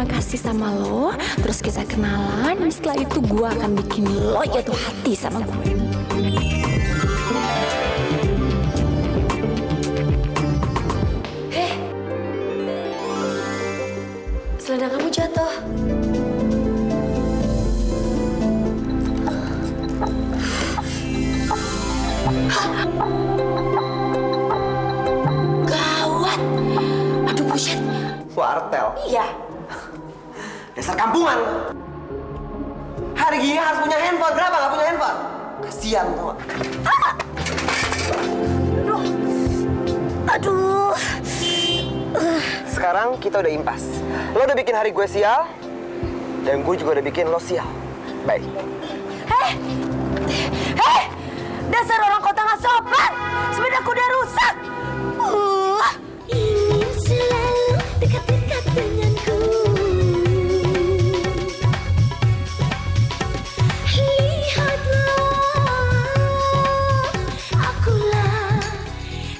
berterima kasih sama lo, terus kita kenalan, dan setelah itu gue akan bikin lo jatuh hati sama gue. Selendang kamu jatuh. Gawat. Aduh, buset. Wartel. Iya. Dasar kampungan. Hari gini harus punya handphone. Kenapa nggak punya handphone? Kasian tuh. Aduh. Sekarang kita udah impas. Lo udah bikin hari gue sial, dan gue juga udah bikin lo sial. Baik. Hei! Dasar orang kota nggak sopan! Sepedaku udah rusak! Ingin selalu dekat-dekat denganku. Lihatlah, akulah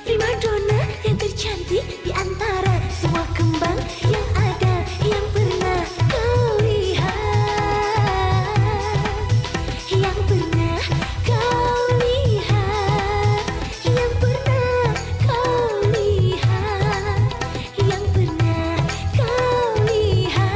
primadona yang tercantik di antara semua kembang yang ada, yang pernah kau lihat, yang pernah kau lihat, yang pernah kau lihat, yang pernah kau lihat.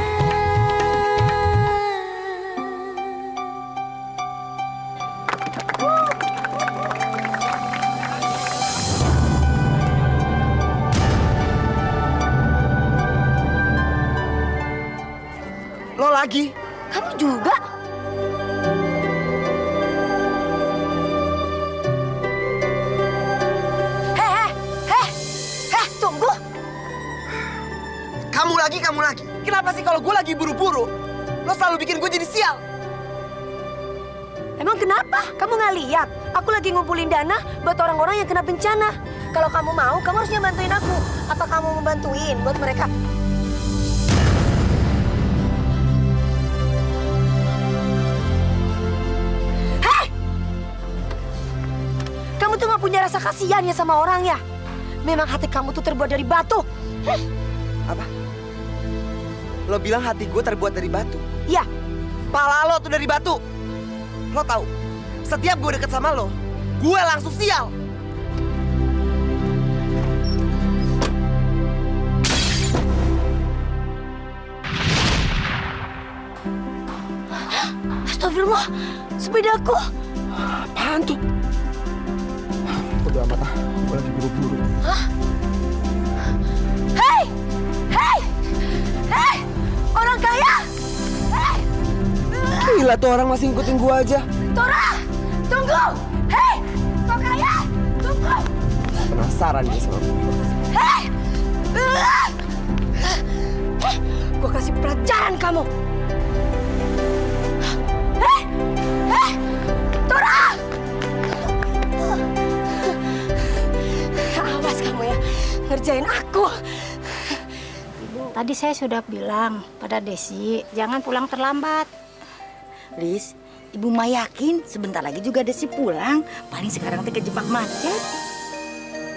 Lo lagi? Kamu juga? Tunggu! Kamu lagi. Kenapa sih kalau gue lagi buru-buru, lo selalu bikin gue jadi sial? Emang kenapa? Kamu nggak lihat? Aku lagi ngumpulin dana buat orang-orang yang kena bencana. Kalau kamu mau, kamu harusnya bantuin aku. Apa kamu mau bantuin buat mereka? Hei! Kamu tuh nggak punya rasa kasihan ya sama orang ya? Memang hati kamu tuh terbuat dari batu. Apa? Lo bilang hati gue terbuat dari batu? Ya, Pala lo tuh dari batu. Lo tahu, setiap gue deket sama lo, gue langsung sial. astagfirullah, sepedaku. Apaan tuh? Udah amat ah, gue lagi buru-buru. Hei! Orang kaya! Hei! Gila tuh orang masih ngikutin gue aja. Tora! Tunggu! Hei! Orang kaya! Tunggu! Penasaran dia sama gue. Hei! Gue kasih pelajaran kamu! Hei! Tora! Awas kamu ya, ngerjain aku. Tadi saya sudah bilang pada Desi, jangan pulang terlambat. Lis, Ibu mah yakin sebentar lagi juga Desi pulang. Paling sekarang teh kejebak macet.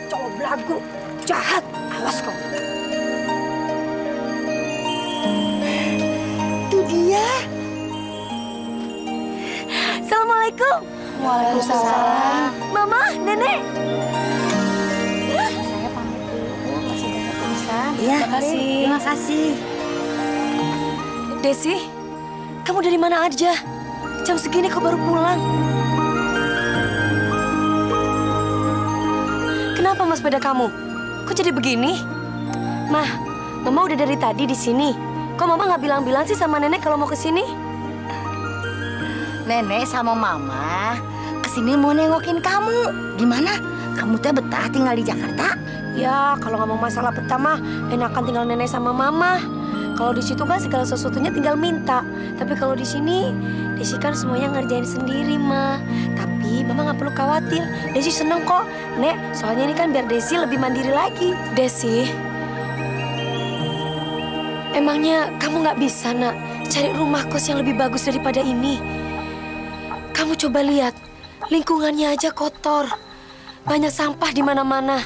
Cowok belagu, jahat, awas kau. Itu dia. Assalamualaikum. Waalaikumsalam. Mama, Nenek. Saya pamit dulu, masih banyak urusan. Iya, Terima kasih. terima kasih. Desi, kamu dari mana aja? Jam segini kau baru pulang. Kenapa mas sepeda kamu? Kok jadi begini? Mah, Mama udah dari tadi di sini. Kok Mama nggak bilang-bilang sih sama Nenek kalau mau ke sini? Nenek sama Mama kesini mau nengokin kamu. Gimana? Kamu teh betah tinggal di Jakarta? Ya, kalau ngomong masalah pertama, enakan tinggal Nenek sama Mama. Kalau di situ kan segala sesuatunya tinggal minta. Tapi kalau di sini, Desi kan semuanya ngerjain sendiri, Ma. Tapi Mama nggak perlu khawatir. Desi seneng kok, Nek. Soalnya ini kan biar Desi lebih mandiri lagi. Desi, emangnya kamu nggak bisa, Nak, cari rumah kos yang lebih bagus daripada ini? Kamu coba lihat, lingkungannya aja kotor. Banyak sampah di mana-mana.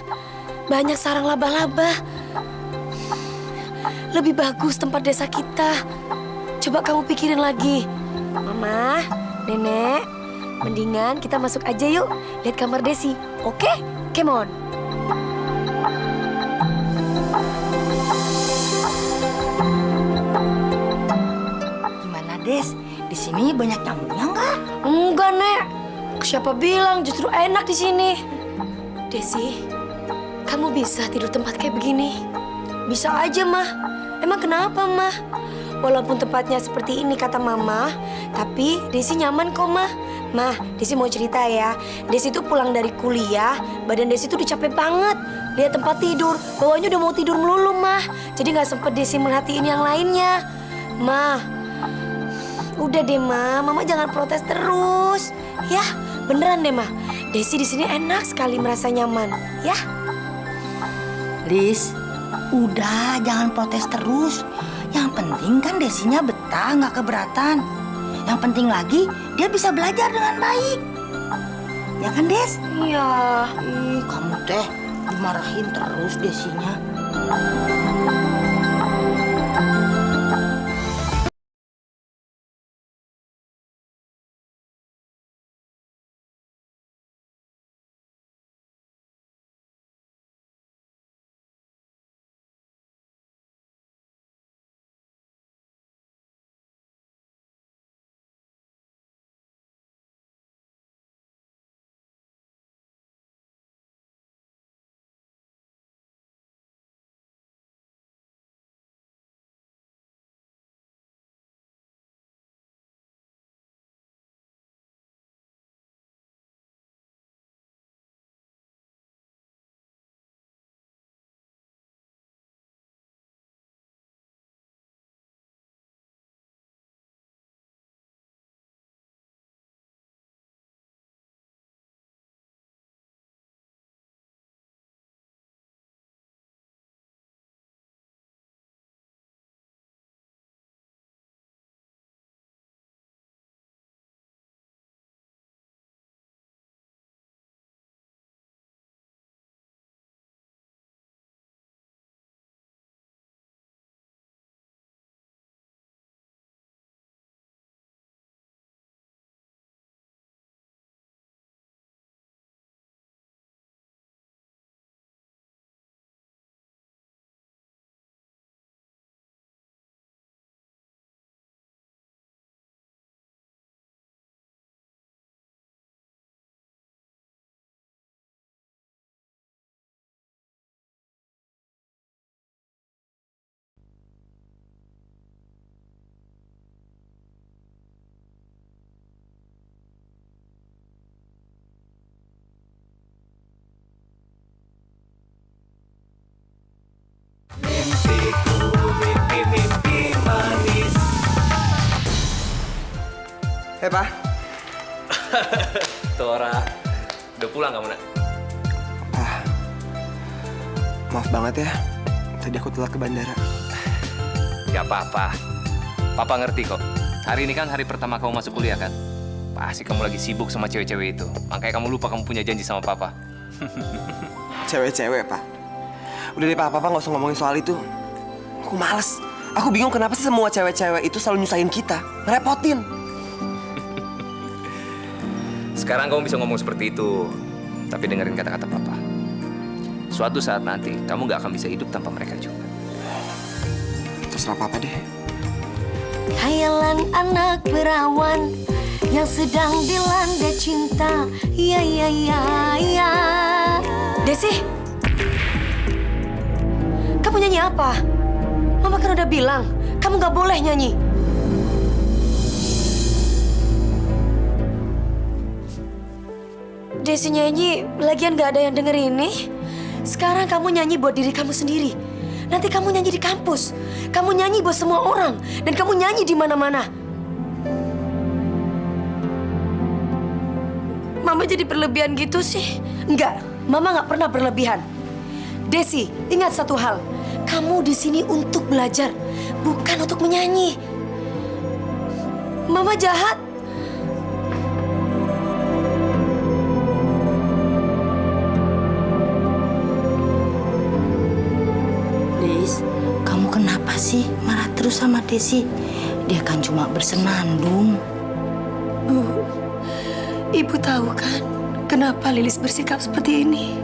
Banyak sarang laba-laba. lebih bagus tempat desa kita. Coba kamu pikirin lagi. Mama, Nenek, mendingan kita masuk aja yuk. Lihat kamar Desi, oke? Come on. Gimana, Des? Di sini banyak nyamuknya nggak? Enggak, Nek. Siapa bilang justru enak di sini? Desi, kamu bisa tidur tempat kayak begini? Bisa aja, Mah. Emang kenapa, Mah? Walaupun tempatnya seperti ini kata Mama, tapi Desi nyaman kok, Mah. Mah, Desi mau cerita ya. Desi tuh pulang dari kuliah, badan Desi tuh udah capek banget. Lihat tempat tidur, bawahnya udah mau tidur melulu, Mah. Jadi nggak sempet Desi merhatiin yang lainnya. Mah, udah deh, Mah. Mama jangan protes terus. Ya, beneran deh, Mah. Desi di sini enak sekali merasa nyaman, ya. Lis, udah jangan protes terus. Yang penting kan Desinya betah, nggak keberatan. Yang penting lagi dia bisa belajar dengan baik. Ya kan, Des? Iya. Ih, kamu teh dimarahin terus Desinya. Hei, Pak. Tora, udah pulang kamu, Nak? Maaf banget ya. Tadi aku telat ke bandara. Gak apa-apa. Papa ngerti kok. Hari ini kan hari pertama kamu masuk kuliah kan? Pasti kamu lagi sibuk sama cewek-cewek itu. Makanya kamu lupa kamu punya janji sama Papa. Cewek-cewek, Pak. Udah deh, Pak. Papa nggak usah ngomongin soal itu. Aku males. Aku bingung kenapa sih semua cewek-cewek itu selalu nyusahin kita. Ngerepotin. Sekarang kamu bisa ngomong seperti itu. Tapi dengerin kata-kata Papa. Suatu saat nanti, kamu gak akan bisa hidup tanpa mereka juga. Terserah Papa deh. Hayalan anak perawan yang sedang dilanda cinta. Ya, ya, ya, ya. Desi, kamu nyanyi apa? Mama kan udah bilang, kamu gak boleh nyanyi. Desi nyanyi, lagian gak ada yang denger ini. Sekarang kamu nyanyi buat diri kamu sendiri. Nanti kamu nyanyi di kampus. Kamu nyanyi buat semua orang. Dan kamu nyanyi di mana-mana. Mama jadi berlebihan gitu sih? Enggak, Mama nggak pernah berlebihan. Desi, ingat satu hal. Kamu di sini untuk belajar, bukan untuk menyanyi. Mama jahat. Lis, kamu kenapa sih? terus sama Desi. Dia kan cuma bersenandung. Bu, Ibu tahu kan kenapa Lilis bersikap seperti ini?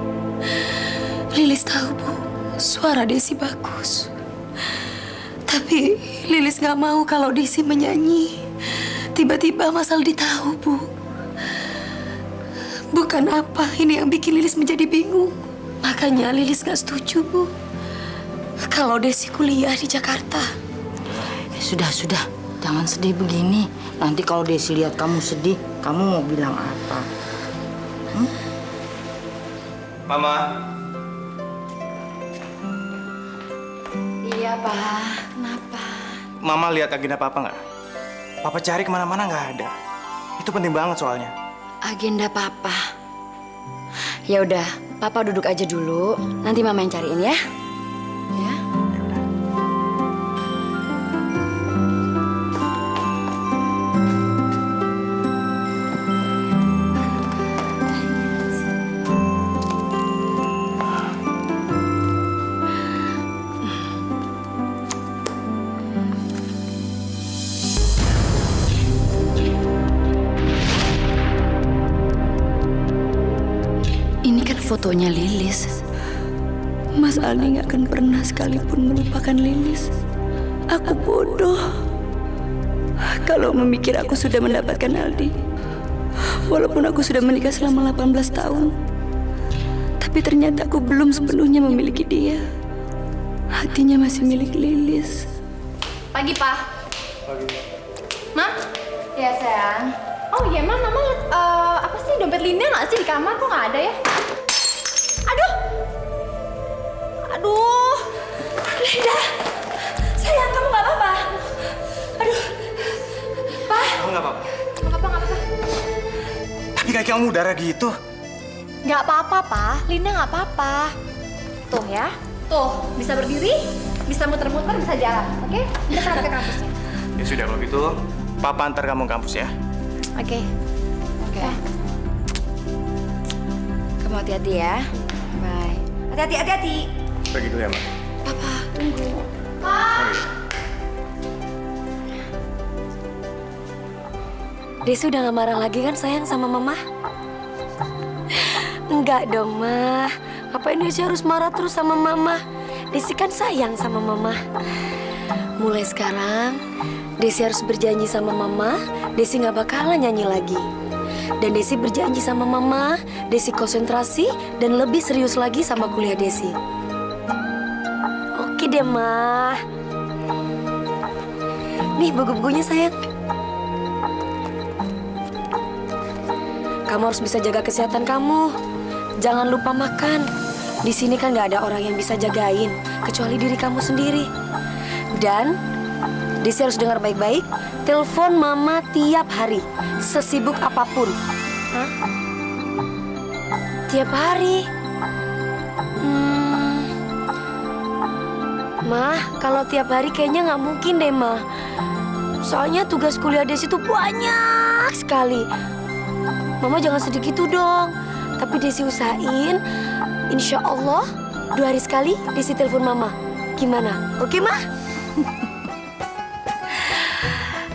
Lilis tahu, Bu, suara Desi bagus. Tapi Lilis gak mau kalau Desi menyanyi. Tiba-tiba Mas Aldi tahu, Bu. Bukan apa ini yang bikin Lilis menjadi bingung. Makanya Lilis gak setuju, Bu, kalau Desi kuliah di Jakarta. Sudah. Jangan sedih begini. Nanti kalau Desi lihat kamu sedih, kamu mau bilang apa? Mama. Iya, Pak. Kenapa? Mama lihat agenda Papa nggak? Papa cari kemana-mana nggak ada. Itu penting banget soalnya. Agenda Papa. Ya udah, Papa duduk aja dulu. Nanti Mama yang cariin ya. Ya. Ini kan fotonya Lilis. Mas Aldi gak akan pernah sekalipun melupakan Lilis. Aku bodoh kalau memikir aku sudah mendapatkan Aldi. Walaupun aku sudah menikah selama 18 tahun. Tapi ternyata aku belum sepenuhnya memiliki dia. Hatinya masih milik Lilis. Pagi, Pak. Pagi. Mam? Ya, sayang. Oh iya, Mam. Mama liat, apa sih, dompet Linda nggak sih di kamar? Kok nggak ada ya? Aduh! Aduh! Linda! Sayang, kamu nggak apa-apa? Aduh! Pak! Kamu nggak apa-apa? Nggak apa-apa. Tapi kaki kamu darah gitu. Nggak apa-apa, Pak. Linda nggak apa-apa. Tuh ya. Tuh, bisa berdiri, bisa muter-muter, bisa jalan. Oke? Kita harus ke kampusnya. Ya sudah kalau gitu, Papa antar kamu ke kampus ya. Oke. Oke. Kamu hati-hati ya. Bye. Hati-hati. Pergi dulu ya, Ma. Papa, tunggu. Desi udah gak marah lagi kan sayang sama Mama? Enggak dong, Ma. Ngapain Desi harus marah terus sama Mama? Desi kan sayang sama Mama. Mulai sekarang, Desi harus berjanji sama Mama, Desi gak bakalan nyanyi lagi. Dan Desi berjanji sama Mama, Desi konsentrasi dan lebih serius lagi sama kuliah Desi. Oke deh, Ma. Nih buku-bukunya sayang. Kamu harus bisa jaga kesehatan kamu. Jangan lupa makan. Di sini kan nggak ada orang yang bisa jagain kecuali diri kamu sendiri. Dan Desi harus dengar baik-baik. Telepon Mama tiap hari, sesibuk apapun. Hah? Tiap hari? Ma, kalau tiap hari kayaknya nggak mungkin deh, Ma. Soalnya tugas kuliah Desi tuh banyak sekali. Mama jangan sedih gitu dong. Tapi Desi usahain, insya Allah 2 hari sekali Desi telepon Mama. Gimana? Oke, Ma?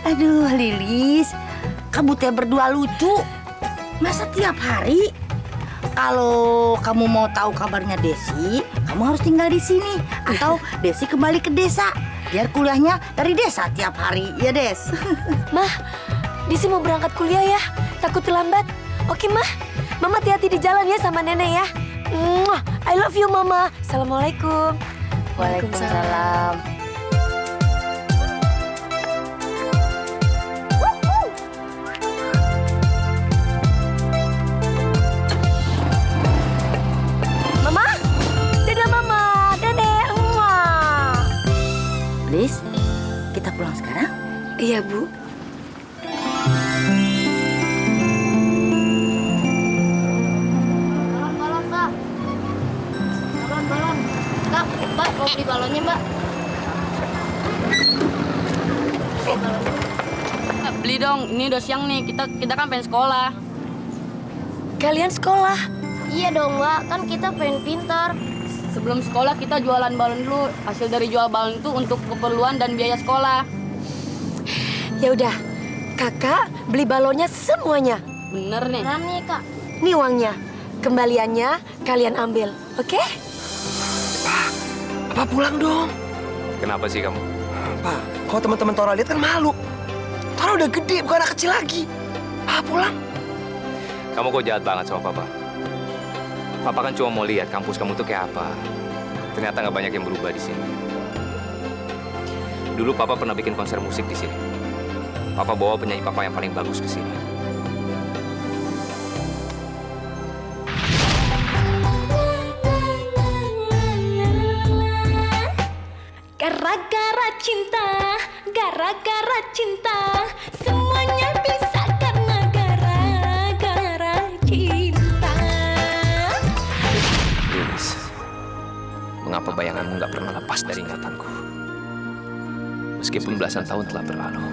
Aduh, Lilis, kamu teh berdua lucu. Masa tiap hari? Kalau kamu mau tahu kabarnya Desi, kamu harus tinggal di sini. Atau Desi kembali ke desa. Biar kuliahnya dari desa tiap hari, ya Des? Mah, Desi mau berangkat kuliah ya. Takut terlambat. Oke, Mah. Mama hati-hati di jalan ya sama Nenek ya. Mwah, I love you, Mama. Assalamualaikum. Waalaikumsalam. Mama, dadah Mama, Nenek. Mwah. Lilis, kita pulang sekarang? Iya, Bu. Balon, Kak. Balon. Kak, Mbak, mau beli balonnya, Mbak? Beli dong, ini udah siang nih. Kita kan pengen sekolah. Kalian sekolah? Iya dong, Mbak. Kan kita pengen pintar. Sebelum sekolah kita jualan balon dulu. Hasil dari jual balon itu untuk keperluan dan biaya sekolah. Ya udah, kakak beli balonnya semuanya. Bener nih. Nih kak. Nih uangnya, kembaliannya kalian ambil, oke? Apa pulang dong? Kenapa sih kamu? Pak, kalau teman-teman Tora lihat kan malu. Tora udah gede, bukan anak kecil lagi. Pak, pulang. Kamu kok jahat banget sama papa? Papa kan cuma mau lihat kampus kamu tuh kayak apa. Ternyata nggak banyak yang berubah di sini. Dulu papa pernah bikin konser musik di sini. Papa bawa penyanyi papa yang paling bagus ke sini. Gara-gara cinta, gara-gara cinta, semuanya bisa karena gara-gara cinta. Lilis, mengapa bayanganmu nggak pernah lepas dari ingatanku? Meskipun belasan tahun telah berlalu.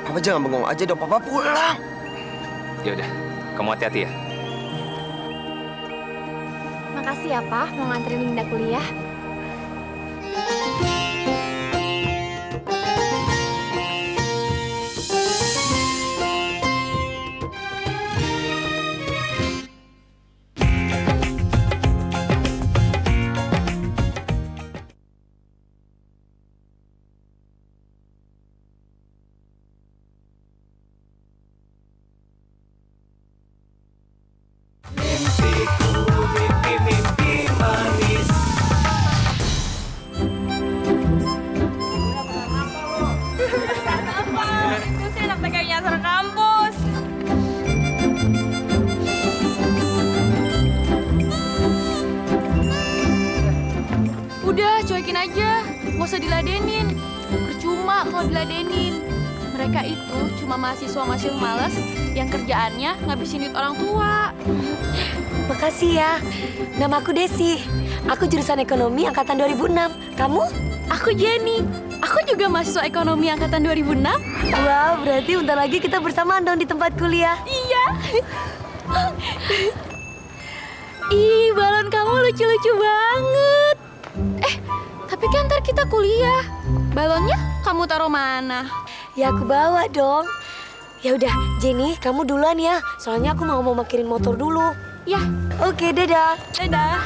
Papa jangan bengong aja dong, Papa pulang. Ya udah, kamu hati-hati ya. Makasih ya, Pak, mau nganterin Linda kuliah. Itu sih sampai kayak nyasar kampus. Udah, cuekin aja. Nggak usah diladenin. Percuma kalau diladenin. Mereka itu cuma mahasiswa-mahasiswa malas yang kerjaannya ngabisin duit orang tua. Makasih ya. Namaku Desi. Aku jurusan ekonomi angkatan 2006. Kamu? Aku Jenny. Aku juga mahasiswa ekonomi angkatan 2006. Wah, berarti bentar lagi kita bersamaan dong di tempat kuliah. Iya. Ih, balon kamu lucu-lucu banget. Tapi kan ntar kita kuliah. Balonnya kamu taruh mana? Ya aku bawa dong. Ya udah, Jenny, kamu duluan ya. Soalnya aku mau makirin motor dulu. Ya, Oke, dadah. dadah.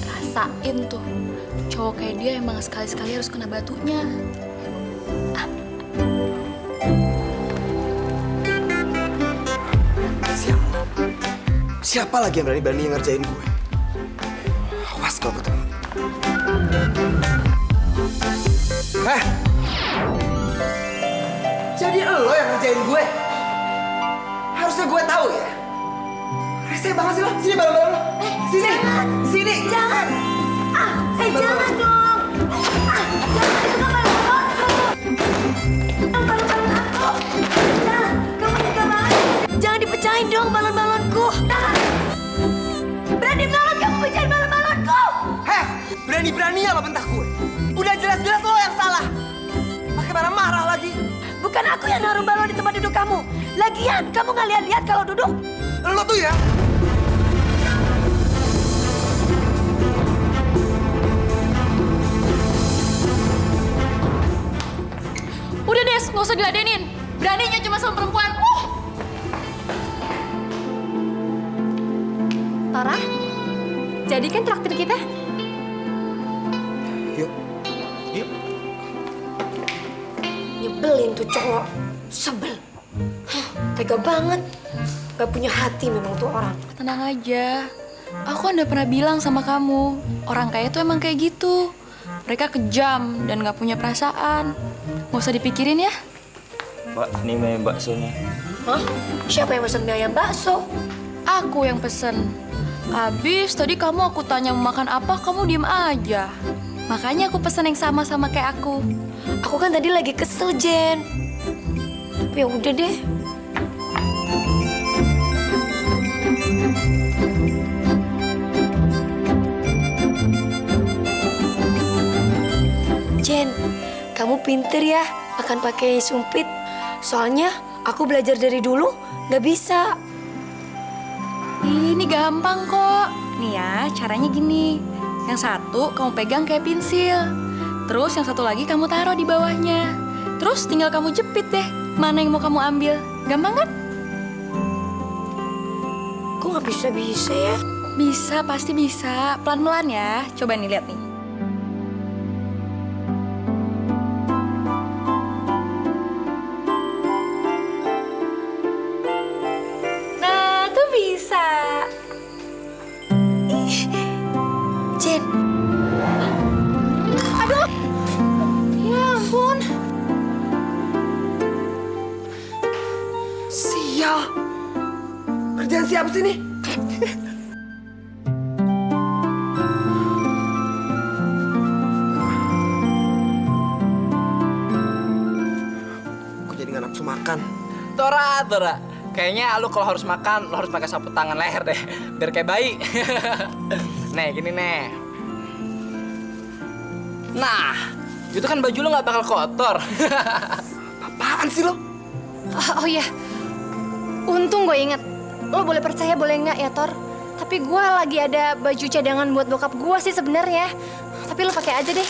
Rasain tuh, cowok kayak dia emang sekali-sekali harus kena batunya. Siapa lagi yang berani-berani ngerjain gue? Awas kalau ketemu. Jadi lo yang ngerjain gue? Harusnya gue tahu ya. Rese banget sih lo. Sini balon-balon lo. Sini. Jangan. Sini. Jangan. Jangan dong. Jangan, itu kan balon-balon aku. Nah, kamu juga banget. Jangan dipecahin dong balon-balonku. Berani banget kamu pecahin balon-balonku. Berani-beraninya lo bentak gue. Udah jelas-jelas lo yang salah. Pakai marah-marah lagi. Bukan aku yang naruh balon di tempat duduk kamu. Lagian, kamu nggak lihat-lihat kalau duduk? Lo tuh ya. Udah Des, nggak usah diladenin. Beraninya cuma sama perempuan. Tora, jadi kan traktir kita? Yuk. Yuk. Nyebelin tuh cowok. Sebel. Tega banget. Gak punya hati memang tuh orang. Tenang aja. Aku kan udah pernah bilang sama kamu, orang kaya tuh emang kayak gitu. Mereka kejam dan gak punya perasaan. Gak usah dipikirin ya. Mbak, ini mie baksonya. Hah? Siapa yang pesen mie ayam bakso? Aku yang pesen. Abis tadi kamu aku tanya mau makan apa, kamu diem aja. Makanya aku pesen yang sama kayak aku. Aku kan tadi lagi kesel, Jen. Tapi ya udah deh. Jen, kamu pinter ya makan pakai sumpit. Soalnya aku belajar dari dulu nggak bisa. Ini gampang kok. Nih ya, caranya gini. Yang satu kamu pegang kayak pensil. Terus yang satu lagi kamu taruh di bawahnya. Terus tinggal kamu jepit deh. Mana yang mau kamu ambil. Gampang kan? Kok nggak bisa ya? Bisa, pasti bisa. Pelan-pelan ya. Coba nih, lihat nih. Nah, tuh bisa. Jen, Aduh! Ya ampun. Sial. Kerjaan siapa sih nih? Aku jadi nggak nafsu makan. Tora. Kayaknya lu kalau harus makan, lu harus pakai sapu tangan leher deh. Biar kayak bayi. Nih, gini nih. Nah, itu kan baju lu nggak bakal kotor. Apaan sih lo? Oh iya, untung gue inget. Lo boleh percaya boleh nggak ya Tor? Tapi gue lagi ada baju cadangan buat bokap gue sih sebenarnya. Tapi lo pakai aja deh.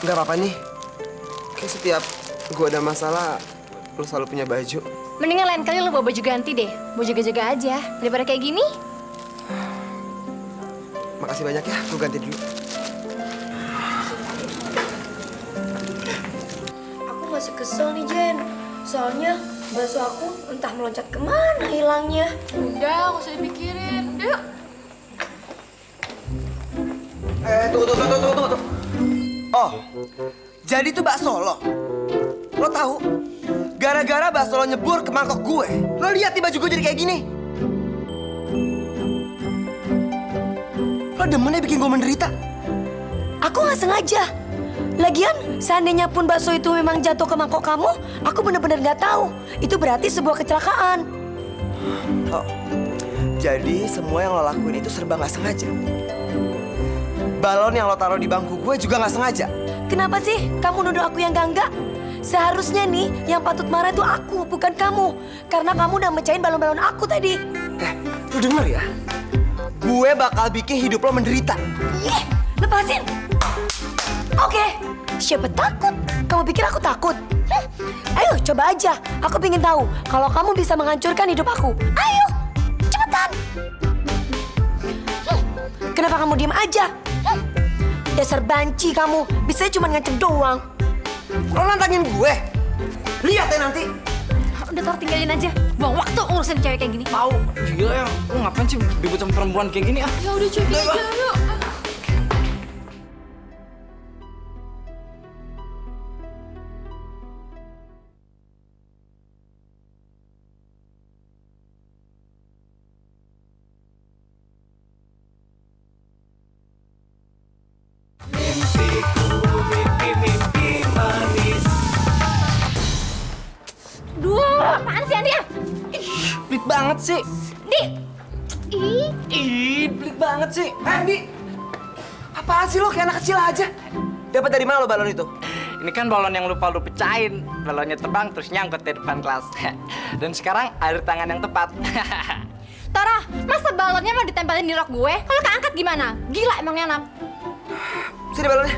Nggak apa-apa nih. Kayak setiap gue ada masalah, lo selalu punya baju. Mendingan lain kali lo bawa baju ganti deh. Mau jaga-jaga aja. Daripada kayak gini. Makasih banyak ya, gue ganti dulu. aku masih kesel nih, Jen. Soalnya bakso aku entah meloncat kemana hilangnya. Udah, gak usah dipikirin. Yuk. Tunggu. Oh, jadi tuh bakso lo. Lo tahu? Gara-gara bakso lo nyebur ke mangkok gue. Lo lihat nih baju gue jadi kayak gini. Lo demennya bikin gue menderita. Aku nggak sengaja. Lagian, seandainya pun bakso itu memang jatuh ke mangkok kamu, aku bener-bener nggak tahu. Itu berarti sebuah kecelakaan. Oh, jadi semua yang lo lakuin itu serba nggak sengaja. Balon yang lo taruh di bangku gue juga nggak sengaja. Kenapa sih kamu nuduh aku yang enggak? Seharusnya nih yang patut marah itu aku, bukan kamu. Karena kamu udah mecahin balon-balon aku tadi. Lo denger ya? Gue bakal bikin hidup lo menderita. Ih, lepasin. Oke, siapa takut? Kamu pikir aku takut? Ayo, coba aja. Aku pengen tahu kalau kamu bisa menghancurkan hidup aku. Ayo, cepetan. Kenapa kamu diam aja? Dasar banci kamu, bisanya cuma ngancem doang. Lo nantangin gue? Lihat ya nanti. Udah Tor, tinggalin aja. Buang waktu ngurusin cewek kayak gini. Tahu. Gila ya, lu ngapain sih ribut sama perempuan kayak gini ah? Ya udah, coba aja, yuk. Apaan sih Andi? Pelit banget sih. Di! Pelit banget sih. Di, apaan sih lo kayak anak kecil aja? Dapat dari mana lo balon itu? Ini kan balon yang lupa lu pecahin. Balonnya terbang terus nyangkut di depan kelas. Dan sekarang ada tangan yang tepat. Tora, masa balonnya mau ditempelin di rok gue? Kalau keangkat gimana? Gila emangnya, Nam. Sini balonnya.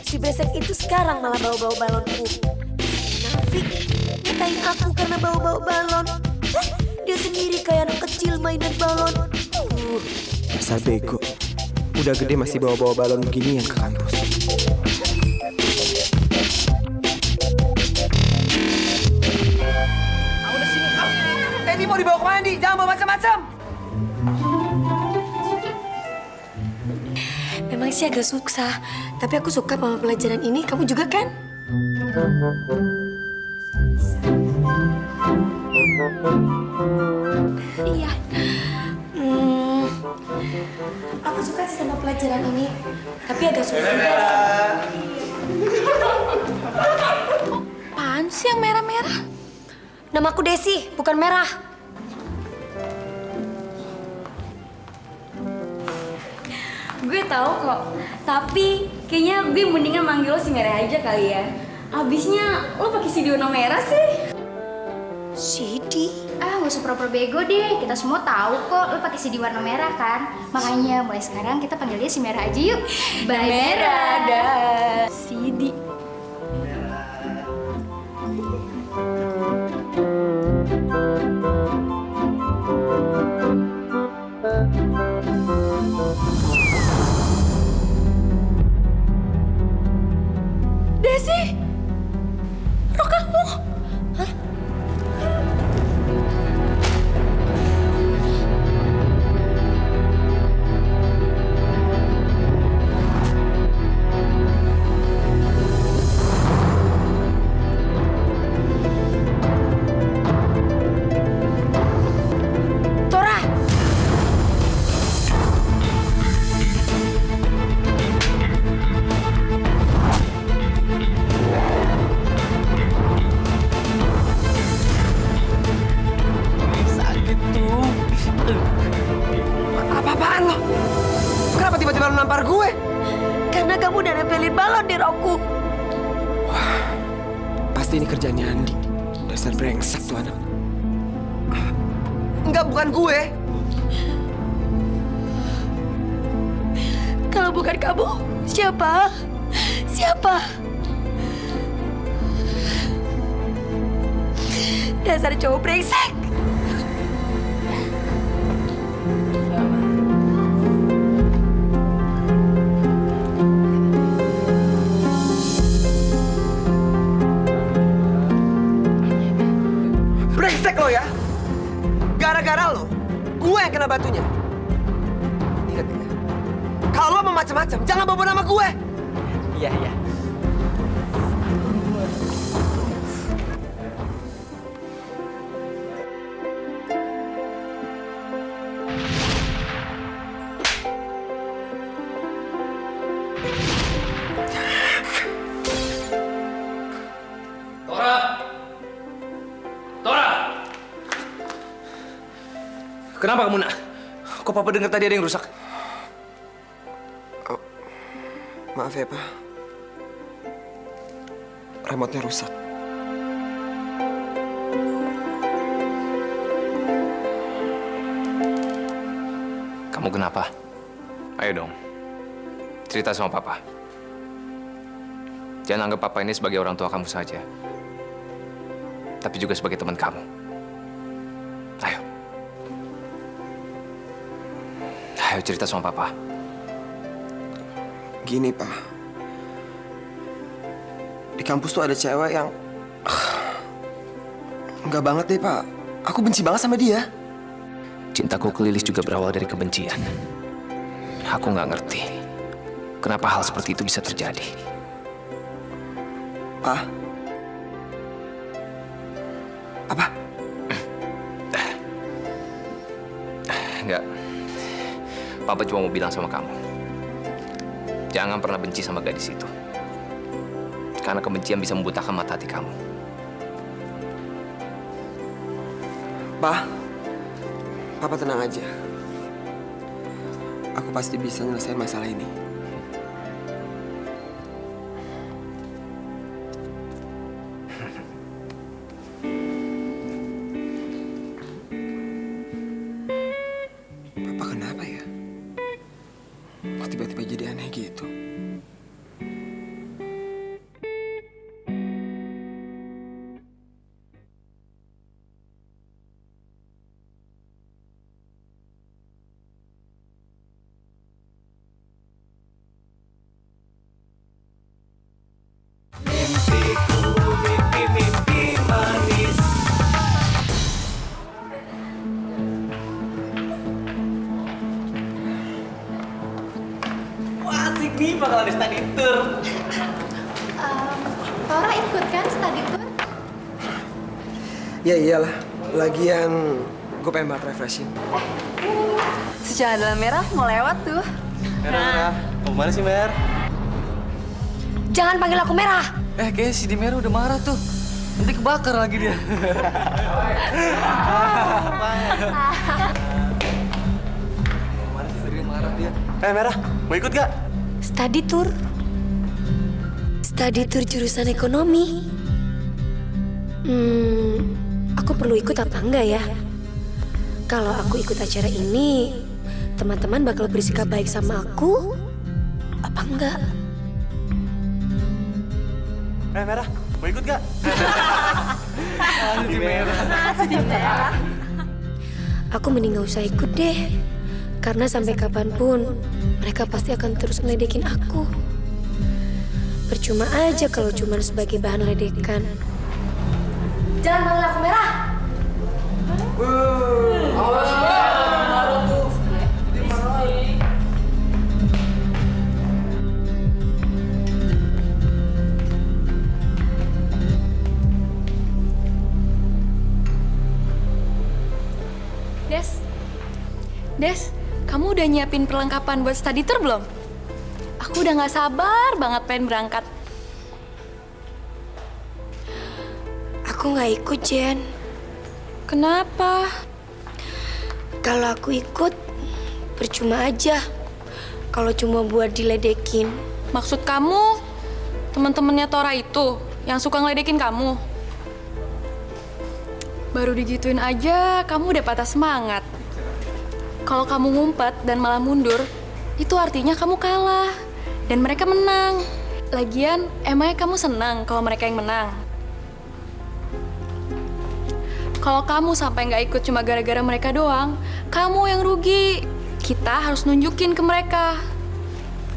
Si brengsek itu sekarang malah bawa-bawa balonku. Nafik, ngatain aku karena bawa-bawa balon. Dia sendiri kayak anak kecil mainan balon. Dasar bego. Udah gede masih bawa-bawa balon beginian ke kampus. mau dibawa kemana, Di? Jangan bawa macam-macam. Memang sih agak susah, tapi aku suka sama pelajaran ini. Kamu juga kan? Iya. Aku suka sih sama pelajaran ini, tapi agak sulit juga. Apaan sih yang merah-merah? Namaku Desi, bukan Merah. Gue tahu kok, tapi kayaknya gue mendingan manggil lo si Merah aja kali ya. Abisnya lo pakai CD warna merah sih. CD? Ah, gak usah pura-pura bego deh. Kita semua tahu kok lo pakai CD warna merah kan. Makanya mulai sekarang kita panggil dia si Merah aja yuk. Bye Merah. Dah. CD. Desi! Rok kamu! Hah? Tora! Apa-apaan lo? Kenapa tiba-tiba lo nampar gue? Karena kamu udah nempelin balon di rokku. Pasti ini kerjaannya Andi. Dasar brengsek tuh anak. Enggak, bukan gue. Kalau bukan kamu, siapa? Siapa? Dasar cowok brengsek. Brengsek lo ya. Gara-gara lo, gue yang kena batunya. Ingat ya. Kalau lo mau macam-macam, jangan bawa nama gue. Iya, iya. Kenapa kamu, Nak? Kok Papa dengar tadi ada yang rusak? Maaf ya, Pak. Remote-nya rusak. Kamu kenapa? Ayo dong, cerita sama Papa. Jangan anggap Papa ini sebagai orang tua kamu saja, tapi juga sebagai teman kamu. Ayo. Ayo cerita sama Papa. Gini, Pak. Di kampus tuh ada cewek yang... Enggak banget deh, Pak. Aku benci banget sama dia. Cintaku ke Lilis juga berawal dari kebencian. Aku nggak ngerti kenapa hal seperti itu bisa terjadi. Pak? Apa? Enggak. Papa cuma mau bilang sama kamu. Jangan pernah benci sama gadis itu. Karena kebencian bisa membutakan mata hati kamu. Pak? Papa tenang aja. Aku pasti bisa nyelesain masalah ini. Papa kenapa ya? Kok tiba-tiba jadi aneh gitu? ini bakal ada study tour. Tora ikut kan study tour? Ya iyalah, lagian gue pengen banget refreshing. Si Chandra Merah mau lewat tuh. Merah. Mau mana sih, Mer? Jangan panggil aku Merah. Kayaknya si Di Merah udah marah tuh. Nanti kebakar lagi dia. Mana sih sering marah dia? Merah, mau ikut gak? Study tour. Study tour jurusan ekonomi. Aku perlu ikut apa enggak ya? Kalau aku ikut acara ini, teman-teman bakal bersikap baik sama aku apa enggak? Merah, mau ikut gak? Di Merah. Aku mending gak usah ikut deh. Karena sampai kapanpun, mereka pasti akan terus ngeledekin aku. Percuma aja kalau cuma sebagai bahan ledekan. Jangan panggil aku Merah. Des, kamu udah nyiapin perlengkapan buat study tour belum? Aku udah gak sabar banget pengen berangkat. Aku gak ikut, Jen. Kenapa? Kalau aku ikut, percuma aja. Kalau cuma buat diledekin. Maksud kamu, teman-temannya Tora itu yang suka ngeledekin kamu? Baru digituin aja, kamu udah patah semangat. Kalau kamu ngumpet dan malah mundur, itu artinya kamu kalah. Dan mereka menang. Lagian, emangnya kamu senang kalau mereka yang menang? Kalau kamu sampai nggak ikut cuma gara-gara mereka doang, kamu yang rugi. Kita harus nunjukin ke mereka.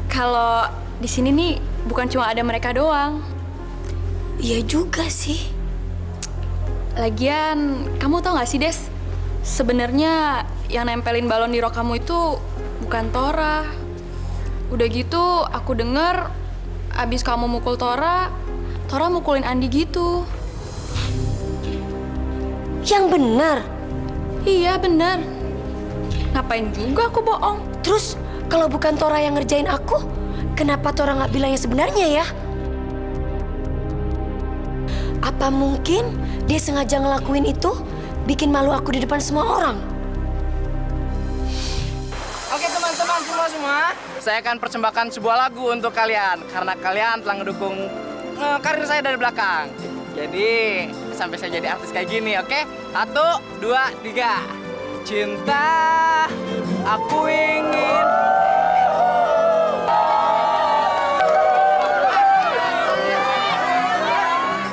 Kalau di sini nih, bukan cuma ada mereka doang. Iya juga sih. Lagian, kamu tau nggak sih, Des? Sebenarnya yang nempelin balon di rok kamu itu bukan Tora. Udah gitu, aku denger abis kamu mukul Tora mukulin Andi gitu. Yang benar. Iya, benar. Ngapain juga aku bohong? Terus, kalau bukan Tora yang ngerjain aku, kenapa Tora nggak bilang yang sebenarnya ya? Apa mungkin dia sengaja ngelakuin itu, bikin malu aku di depan semua orang? Oke teman-teman semua, saya akan persembahkan sebuah lagu untuk kalian karena kalian telah ngedukung karir saya dari belakang. Jadi sampai saya jadi artis kayak gini, oke? 1, 2, 3. Cinta, aku ingin.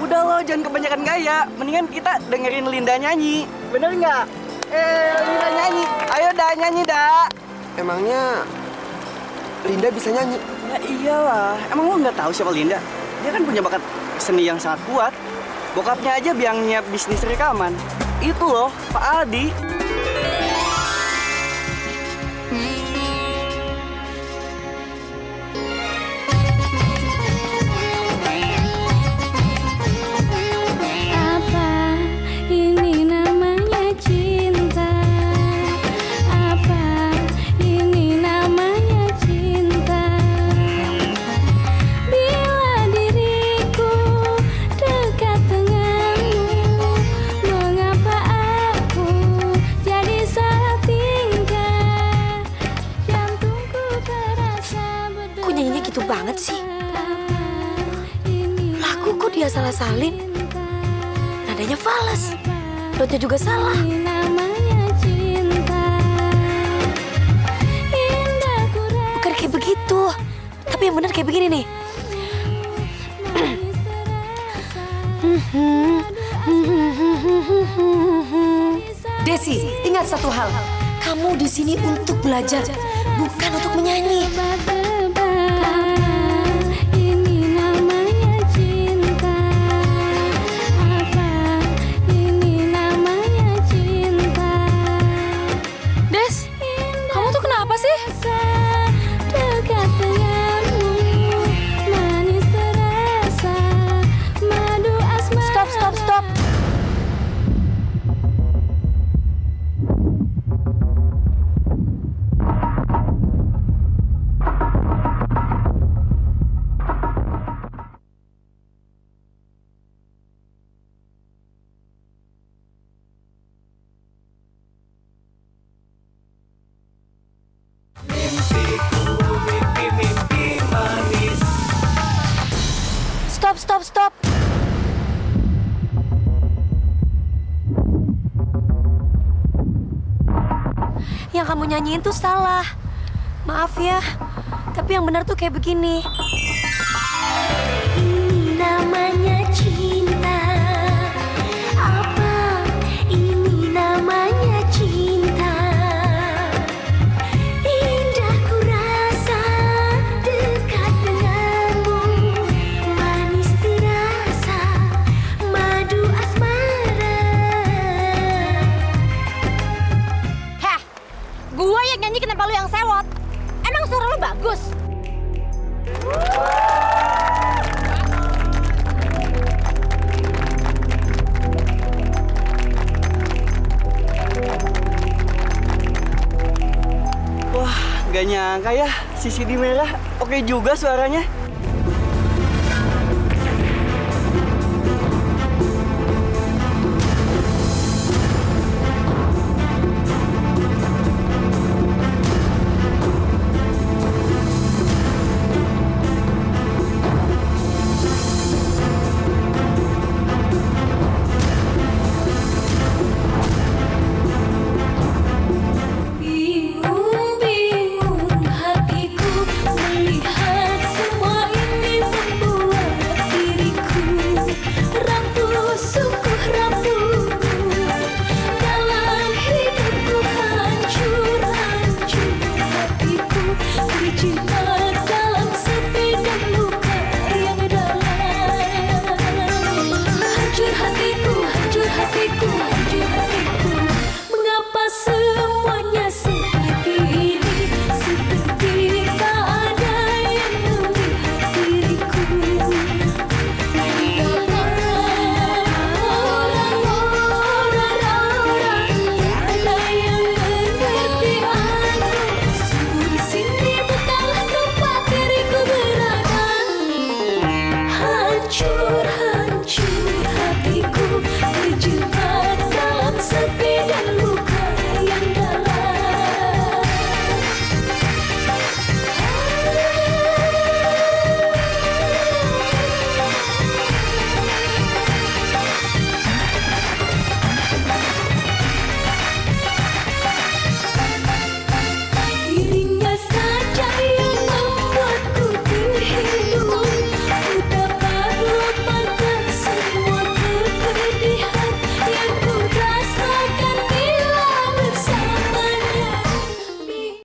Udah lo, jangan kebanyakan gaya. Mendingan kita dengerin Linda nyanyi. Bener nggak? Linda nyanyi. Ayo dah, nyanyi dah. Emangnya Linda bisa nyanyi? Ya iyalah. Emang lo nggak tahu siapa Linda? Dia kan punya bakat seni yang sangat kuat. Bokapnya aja biangnya bisnis rekaman. Itu loh, Pak Aldi. Apa ini namanya cinta? Apa ini namanya cinta? Bila diriku dekat denganmu, mengapa aku jadi salah tingkah? Jantungku terasa berdebar. Kok nyanyinya gitu banget sih? Lagu kok dia salah salin? Nadanya fals. Notnya juga salah. Bukan kayak begitu. Tapi yang benar kayak begini nih. Desi, ingat satu hal. Kamu di sini untuk belajar, bukan untuk menyanyi. Ini namanya cinta. Apa ini namanya cinta? Des, kamu tuh kenapa sih? Dekat denganmu, stop. Yang kamu nyanyiin tuh salah. Maaf ya, tapi yang benar tuh kayak begini. Ini namanya cinta. Apa ini namanya cinta? Indah ku rasa dekat denganmu, manis terasa madu asmara. Heh, gue yang nyanyi kenapa lu yang sewot? Emang suara lu bagus? Wah, gak nyangka ya si CD merah oke juga suaranya.